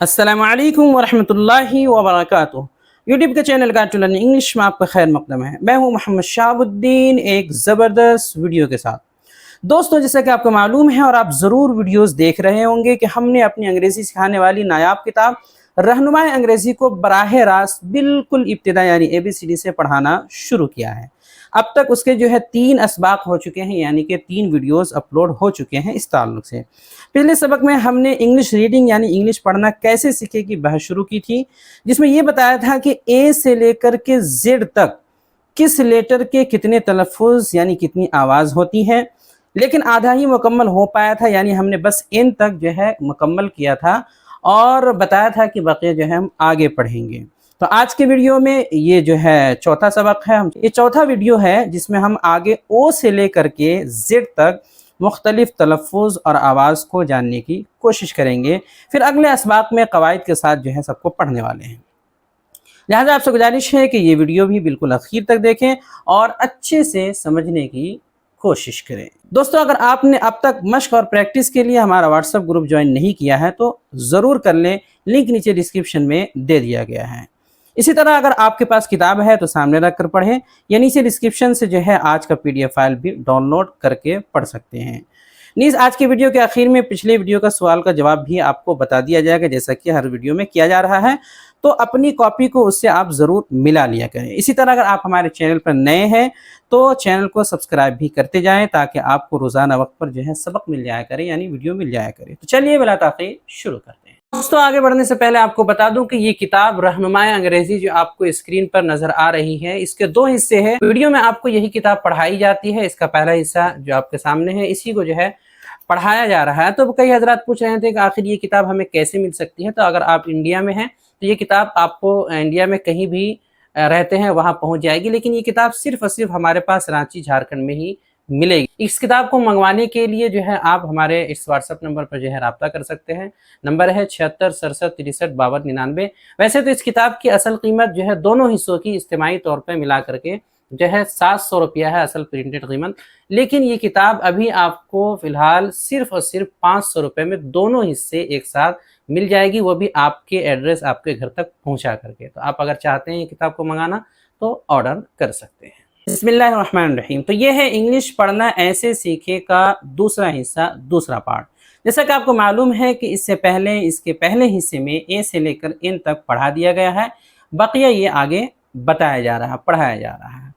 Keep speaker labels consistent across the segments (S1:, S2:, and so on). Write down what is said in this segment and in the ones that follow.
S1: अस्सलामु अलैकुम वरहमतुल्लाहि वबरकातुहू। यूट्यूब के channel guide to learn English में आपका खैर मकदम है। मैं हूं मोहम्मद शहाबुद्दीन एक ज़बरदस्त वीडियो के साथ। दोस्तों, जैसा कि आपको मालूम है और आप ज़रूर वीडियोस देख रहे होंगे कि हमने अपनी अंग्रेज़ी सिखाने वाली नायाब किताब रहनुमाए अंग्रेज़ी को बराह रास्त बिल्कुल इब्तिदा यानी ABCD से पढ़ाना शुरू किया है। अब तक उसके जो है 3 असबाक हो चुके हैं, यानी कि 3 वीडियोस अपलोड हो चुके हैं इस ताल्लुक से। पिछले सबक में हमने इंग्लिश रीडिंग यानी इंग्लिश पढ़ना कैसे सीखे की बहस शुरू की थी, जिसमें ये बताया था कि A से लेकर के Z तक किस लेटर के कितने तलफ़ुज़ यानी कितनी आवाज़ होती है, लेकिन आधा ही मुकम्मल हो पाया था, यानी हमने बस N तक जो है मुकम्मल किया था और बताया था कि बक़िया जो है हम आगे पढ़ेंगे। तो आज के वीडियो में ये जो है चौथा सबक है, ये चौथा वीडियो है जिसमें हम आगे O से लेकर के Z तक मुख्तलिफ तलफ़ुज़ और आवाज़ को जानने की कोशिश करेंगे। फिर अगले असबाक में क़वाइद के साथ जो है सबको पढ़ने वाले हैं। लिहाजा आपसे गुजारिश है कि ये वीडियो भी बिल्कुल आखिर तक देखें और अच्छे से समझने की कोशिश करें। दोस्तों, अगर आपने अब तक मश्क और प्रैक्टिस के लिए हमारा व्हाट्सएप ग्रुप ज्वाइन नहीं किया है तो ज़रूर कर लें, लिंक नीचे डिस्क्रिप्शन में दे दिया गया है। इसी तरह अगर आपके पास किताब है तो सामने रख कर पढ़ें, या नीचे डिस्क्रिप्शन से जो है आज का PDF फाइल भी डाउनलोड करके पढ़ सकते हैं। नीज़ आज के वीडियो के आखिर में पिछले वीडियो का सवाल का जवाब भी आपको बता दिया जाएगा, जैसा कि हर वीडियो में किया जा रहा है, तो अपनी कॉपी को उससे आप ज़रूर मिला लिया करें। इसी तरह अगर आप हमारे चैनल पर नए हैं तो चैनल को सब्सक्राइब भी करते जाएं ताकि आपको रोज़ाना वक्त पर जो है सबक मिल जाया करे, यानी वीडियो मिल जाया करे। तो चलिए बिला ताख़ीर शुरू करते हैं। दोस्तों, आगे बढ़ने से पहले आपको बता दूं कि ये किताब रहनुमाए अंग्रेज़ी जो आपको स्क्रीन पर नज़र आ रही है, इसके 2 हिस्से हैं। वीडियो में आपको यही किताब पढ़ाई जाती है। इसका पहला हिस्सा जो आपके सामने है, इसी को जो है पढ़ाया जा रहा है। तो कई हज़रात पूछ रहे थे कि आखिर ये किताब हमें कैसे मिल सकती है। तो अगर आप इंडिया में हैं तो ये किताब आपको इंडिया में कहीं भी रहते हैं वहाँ पहुँच जाएगी, लेकिन ये किताब सिर्फ़ और सिर्फ हमारे पास रांची झारखंड में ही मिलेगी। इस किताब को मंगवाने के लिए जो है आप हमारे इस व्हाट्सएप नंबर पर जो है रब्ता कर सकते हैं। नंबर है 76 67 63 52 99। वैसे तो इस किताब की असल कीमत जो है दोनों हिस्सों की इज्तिमाई तौर पर मिला करके जो है 700 रुपया है असल प्रिंटेड कीमत, लेकिन ये किताब अभी आपको फ़िलहाल सिर्फ़ और सिर्फ 500 रुपये में दोनों हिस्से एक साथ मिल जाएगी, वो भी आपके एड्रेस आपके घर तक पहुंचा करके। तो आप अगर चाहते हैं ये किताब को मंगाना तो ऑर्डर कर सकते हैं। बिस्मिल्लाहिर्रहमानिर्रहीम। तो ये है इंग्लिश पढ़ना ऐसे सीखे का दूसरा हिस्सा, दूसरा पार्ट। जैसा कि आपको मालूम है कि इससे पहले इसके पहले हिस्से में A से लेकर N तक पढ़ा दिया गया है, बकिया ये आगे बताया जा रहा है, पढ़ाया जा रहा है।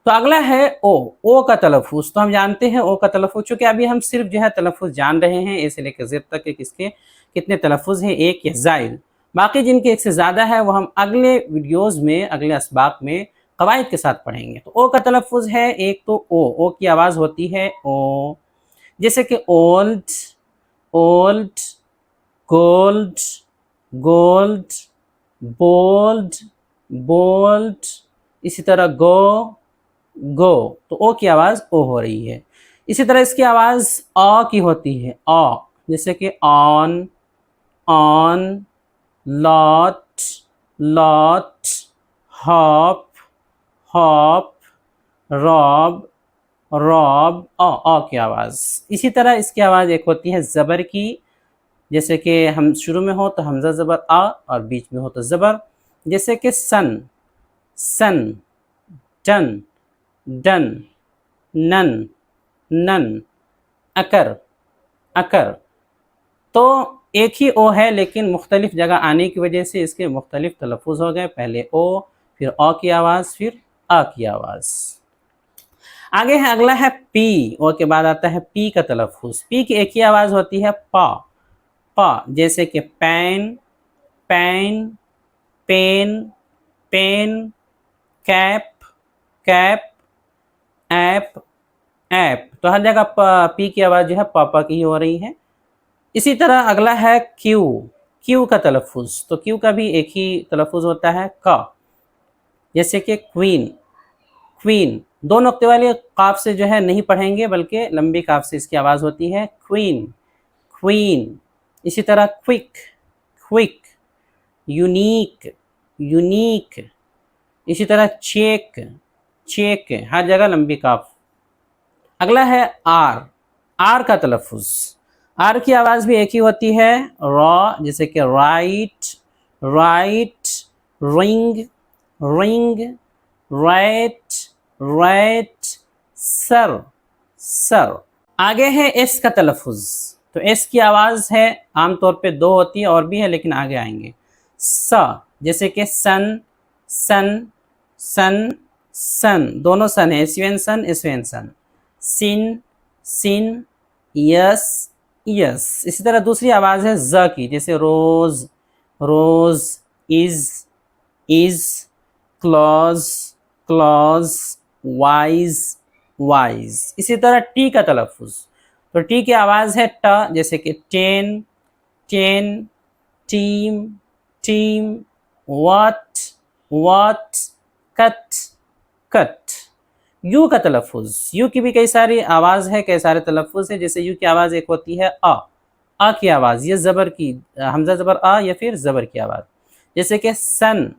S1: तो अगला है ओ का तलफ़ुज़। तो हम जानते हैं ओ का तलफ़ुज़, चूँकि अभी हम सिर्फ जो है तलफ़ुज़ जान रहे हैं A से लेकर Z तक के किसके कितने तलफ़ुज़ हैं, एक या ज़ाइद। बाकी जिनके एक से ज़्यादा है वो हम अगले वीडियोज़ में, अगले असबाक में क़वाइद के साथ पढ़ेंगे। तो ओ का तलफ़ुज़ है एक तो ओ की आवाज़ होती है ओ, जैसे कि old, old, gold, gold, bold, bold. इसी तरह गो, गो। तो ओ की आवाज़ ओ हो रही है। इसी तरह इसकी आवाज़ आ की होती है आ, जैसे कि on, on, lot, lot, hop, hop, rob, rob. आ की आवाज़। इसी तरह इसकी आवाज़ एक होती है ज़बर की, जैसे कि हम शुरू में हो तो हमज़ा ज़बर आ और बीच में हो तो ज़बर, जैसे कि सन, सन, टन, डन, नन, नन, अकर, अकर। तो एक ही ओ है लेकिन मुख्तलिफ जगह आने की वजह से इसके मुख्तलिफ तलफ़ुज़ हो गए। पहले ओ, फिर आ की आवाज़, फिर आ की आवाज़। आगे है, अगला है पी। ओ के बाद आता है पी का तलफ़ुज़। पी की एक ही आवाज़ होती है पा, पा, जैसे कि pan, pan, pen, pen, cap, cap, app, app. तो हर जगह पी की आवाज़ जो है पापा की ही हो रही है। इसी तरह अगला है क्यू, क्यू का तलफ़ुज़। तो क्यू का भी एक ही तलफ़ुज़ होता है का, जैसे कि क्वीन, क्वीन। 2 नुक्ते वाले काफ से जो है नहीं पढ़ेंगे बल्कि लंबी काफ से इसकी आवाज़ होती है क्वीन, क्वीन। इसी तरह क्विक, क्विक, यूनिक, यूनिक। इसी तरह चेक, चेक, हर जगह लंबी काफ। अगला है आर, आर का तलफ़ुज़। आर की आवाज़ भी एक ही होती है, रॉ, जैसे कि right, right, ring, ring, right, right, sir, sir. आगे है एस का तलफ़ुज़। तो एस की आवाज़ है आमतौर पे दो होती है, और भी है लेकिन आगे आएंगे। स, जैसे कि सन, सन, सन, सन, दोनों सन है, S U N sun, S U N sun. Sin, sin, yes, yes. इसी तरह दूसरी आवाज़ है ज की, जैसे rose, rose, is, clause, clause, wise, wise. इसी तरह टी का तलफ़ुज़। तो टी की आवाज़ है ट, जैसे कि ten, ten, team, team, what, what, cut, cut. You का तलफ़ुज़। यू की भी कई सारी आवाज़ है, कई सारे तलफ़ुज़ है। जैसे यू की आवाज़ एक होती है आ की आवाज़, ये ज़बर की, हमज़ा ज़बर आ या फिर ज़बर की आवाज़। जैसे कि सन,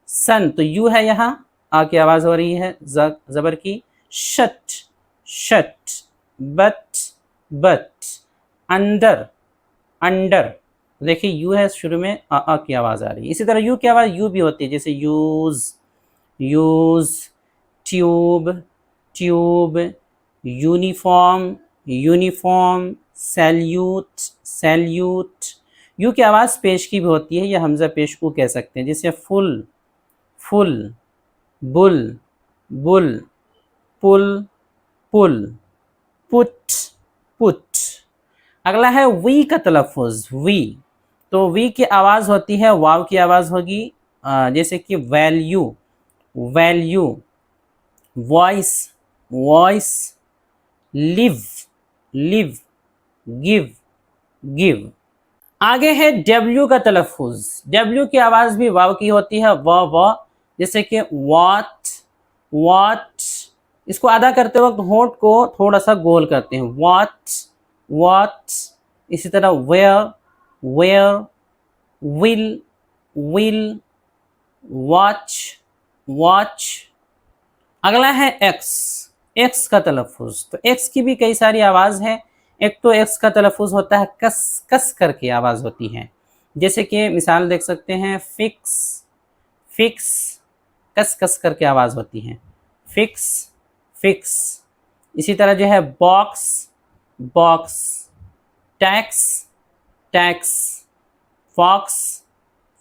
S1: सन, तो यू है यहाँ, आ की आवाज़ हो रही है ज़बर की। Shut, shut, but, but, under, under, देखिए यू है शुरू में, आ की आवाज़ आ रही है। इसी तरह यू की आवाज़ यू भी होती है, जैसे use, use, tube, tube, uniform, uniform, salute, salute. You की आवाज़ पेश की भी होती है, या हमज़ा पेश को कह सकते हैं, जैसे फुल, फुल, बुल, बुल, पुल, पुल, पुट, पुट। अगला है वी का तलफ़ुज़, वी। तो वी की आवाज़ होती है, वाव की आवाज़ होगी, जैसे कि value, value, voice, voice, live, live, give, give. आगे है डब्ल्यू का तलफ़ुज़। डब्ल्यू की आवाज़ भी वाव की होती है, व, जैसे कि वॉट, वॉट। इसको अदा करते वक्त होंठ को थोड़ा सा गोल करते हैं, वॉट, वॉट। इसी तरह where, where, will, will, watch, watch. अगला है एक्स, एक्स का तलफ़ुज़। तो एक्स की भी कई सारी आवाज़ है। एक तो एक्स का तलफ़ुज़ होता है कस, कस करके आवाज़ होती है, जैसे कि मिसाल देख सकते हैं, फिक्स, फिक्स, कस कस करके आवाज़ होती है, फिक्स, फिक्स। इसी तरह जो है box, box, tax, tax, fox,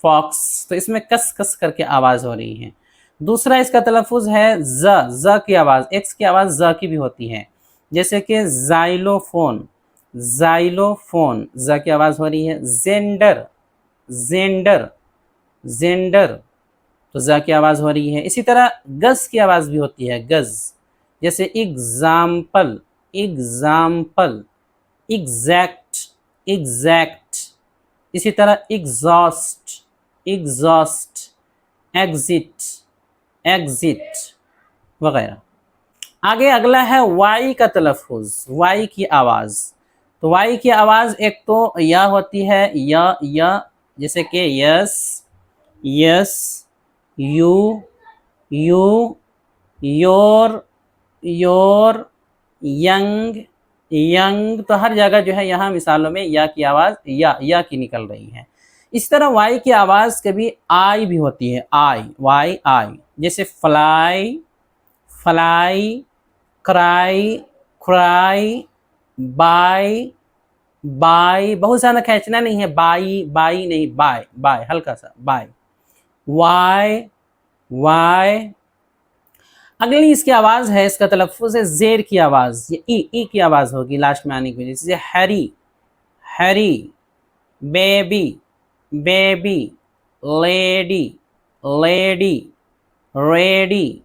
S1: fox. तो इसमें कस कस करके आवाज़ हो रही है। दूसरा इसका तलफ़ुज़ है ज की आवाज़, एक्स की आवाज़ ज की भी होती है, जैसे कि ज़ाइलोफ़ोन, ज़ाइलोफ़ोन, ज की आवाज़ हो रही है। जेंडर, जेंडर, जेंडर, तो ज की आवाज़ हो रही है। इसी तरह गज़ की आवाज़ भी होती है, गज़, जैसे एग्ज़ाम्पल, एग्ज़ाम्पल, एग्जैक्ट, एग्जैक्ट। इसी तरह एग्जॉस्ट, एग्जॉस्ट, एग्जिट, एग्जिट, वगैरह। आगे अगला है वाई का तलफ़ुज़, वाई की आवाज़। तो वाई की आवाज़ एक तो या होती है, या, जैसे कि yes, yes, you, you, your, your, young, young. तो हर जगह जो है यहाँ मिसालों में या की आवाज़ या की निकल रही है। इस तरह वाई की आवाज़ कभी आई भी होती है, आई, वाई, आई, जैसे fly, fly, cry, cry, by, by. बहुत ज़्यादा खींचना नहीं है, बाई, बाई नहीं, बाय, बाय, हल्का सा बाय। Y, Y. अगली इसकी आवाज़ है, इसका तलफ़ुज़ है ज़ेर की आवाज़, ये ई की आवाज़ होगी लास्ट में आने की वजह से, जैसे Harry, Harry, baby, baby, lady, lady, ready,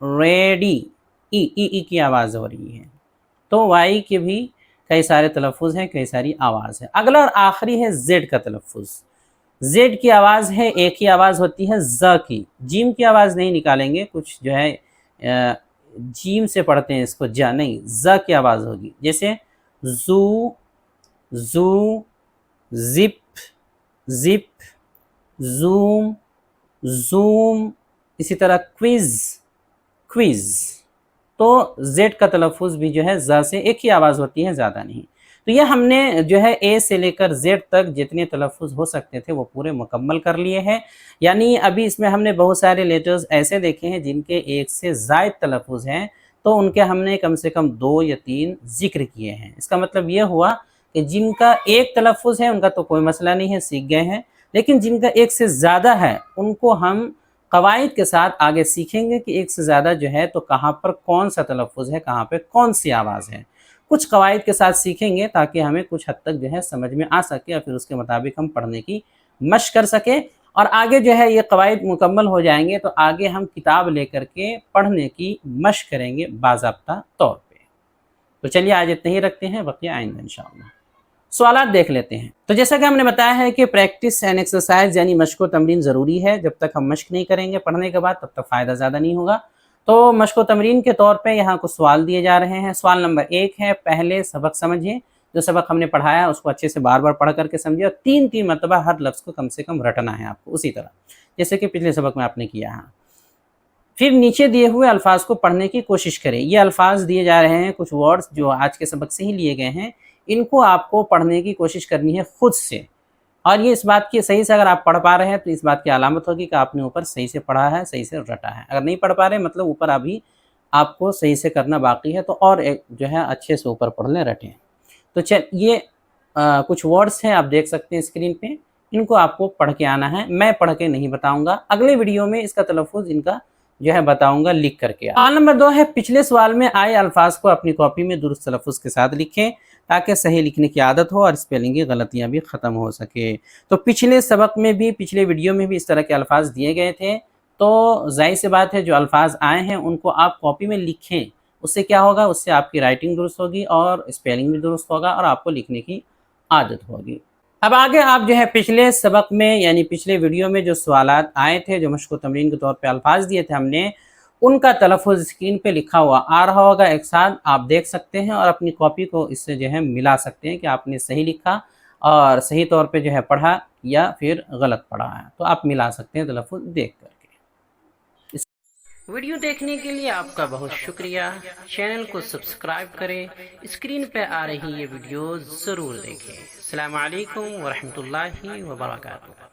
S1: ready. ई की आवाज़ हो रही है। तो वाई के भी कई सारे तलफ़ुज़ हैं, कई सारी आवाज़ है। अगला और आखिरी है ज़ेड का तलफ़ुज़। ज़ेड की आवाज़ है, एक ही आवाज़ होती है ज़ की, जीम की आवाज़ नहीं निकालेंगे, कुछ जो है जीम से पढ़ते हैं इसको, जा नहीं, ज़ की आवाज़ होगी, जैसे zoo, zoo, zip, zip, zoom, zoom. इसी तरह क्विज़, क्विज़। तो ज़ेड का तलफ़ुज़ भी जो है ज़ से एक ही आवाज़ होती है, ज़्यादा नहीं। تو یہ ہم نے جو ہے اے سے لے کر زیڈ تک جتنے تلفظ ہو سکتے تھے وہ پورے مکمل کر لیے ہیں، یعنی ابھی اس میں ہم نے بہت سارے لیٹرز ایسے دیکھے ہیں جن کے ایک سے زائد تلفظ ہیں، تو ان کے ہم نے کم سے کم 2 یا 3 ذکر کیے ہیں۔ اس کا مطلب یہ ہوا کہ جن کا ایک تلفظ ہے ان کا تو کوئی مسئلہ نہیں ہے، سیکھ گئے ہیں، لیکن جن کا ایک سے زیادہ ہے ان کو ہم قواعد کے ساتھ آگے سیکھیں گے کہ ایک سے زیادہ جو ہے تو کہاں پر کون سا تلفظ ہے، کہاں پہ کون سی آواز ہے، کچھ قواعد کے ساتھ سیکھیں گے تاکہ ہمیں کچھ حد تک جو ہے سمجھ میں آ سکے اور پھر اس کے مطابق ہم پڑھنے کی مشق کر سکیں، اور آگے جو ہے یہ قواعد مکمل ہو جائیں گے تو آگے ہم کتاب لے کر کے پڑھنے کی مشق کریں گے باضابطہ طور پہ۔ تو چلیے آج اتنے ہی رکھتے ہیں، بقیہ آئندہ انشاءاللہ۔ سوالات دیکھ لیتے ہیں۔ تو جیسا کہ ہم نے بتایا ہے کہ پریکٹس اینڈ ایکسرسائز یعنی مشق و تمرین ضروری ہے، جب تک ہم مشق نہیں کریں گے پڑھنے کے بعد تب تک فائدہ زیادہ نہیں ہوگا۔ تو مشق و تمرین کے طور پہ یہاں کچھ سوال دیے جا رہے ہیں۔ سوال نمبر 1 ہے، پہلے سبق سمجھیں، جو سبق ہم نے پڑھایا اس کو اچھے سے بار بار پڑھ کر کے سمجھیں اور 3 مرتبہ ہر لفظ کو کم سے کم رٹنا ہے آپ کو، اسی طرح جیسے کہ پچھلے سبق میں آپ نے کیا ہے۔ پھر نیچے دیے ہوئے الفاظ کو پڑھنے کی کوشش کریں۔ یہ الفاظ دیے جا رہے ہیں، کچھ ورڈز جو آج کے سبق سے ہی لیے گئے ہیں، ان کو آپ کو پڑھنے کی کوشش کرنی ہے خود سے، اور یہ اس بات کی صحیح سے اگر آپ پڑھ پا رہے ہیں تو اس بات کی علامت ہوگی کہ آپ نے اوپر صحیح سے پڑھا ہے، صحیح سے رٹا ہے۔ اگر نہیں پڑھ پا رہے مطلب اوپر ابھی آپ کو صحیح سے کرنا باقی ہے، تو اور ایک جو ہے اچھے سے اوپر پڑھ لیں، رٹیں۔ تو یہ کچھ ورڈز ہیں، آپ دیکھ سکتے ہیں اسکرین پہ، ان کو آپ کو پڑھ کے آنا ہے، میں پڑھ کے نہیں بتاؤں گا، اگلے ویڈیو میں اس کا تلفظ ان کا جو ہے بتاؤں گا لکھ کر کے۔ سوال نمبر 2 ہے، پچھلے سوال میں آئے الفاظ کو اپنی کاپی میں درست تلفظ کے ساتھ لکھیں تاکہ صحیح لکھنے کی عادت ہو اور اسپیلنگ کی غلطیاں بھی ختم ہو سکے۔ تو پچھلے سبق میں بھی، پچھلے ویڈیو میں بھی اس طرح کے الفاظ دیے گئے تھے، تو ظاہر سی بات ہے جو الفاظ آئے ہیں ان کو آپ کاپی میں لکھیں، اس سے کیا ہوگا، اس سے آپ کی رائٹنگ درست ہوگی اور اسپیلنگ بھی درست ہوگا اور آپ کو لکھنے کی عادت ہوگی۔ اب آگے آپ جو ہے پچھلے سبق میں یعنی پچھلے ویڈیو میں جو سوالات آئے تھے، جو مشق و تمرین کے طور پہ الفاظ دیے تھے ہم نے، ان کا تلفظ اسکرین پہ لکھا ہوا آ رہا ہوگا، ایک ساتھ آپ دیکھ سکتے ہیں اور اپنی کاپی کو اس سے جو ہے ملا سکتے ہیں کہ آپ نے صحیح لکھا اور صحیح طور پہ جو ہے پڑھا یا پھر غلط پڑھا ہے، تو آپ ملا سکتے ہیں تلفظ دیکھ کر کے۔ ویڈیو دیکھنے کے لیے آپ کا بہت شکریہ، چینل کو سبسکرائب کریں، اسکرین پہ آ رہی یہ ویڈیو ضرور دیکھیں۔ السلام علیکم ورحمۃ اللہ وبرکاتہ۔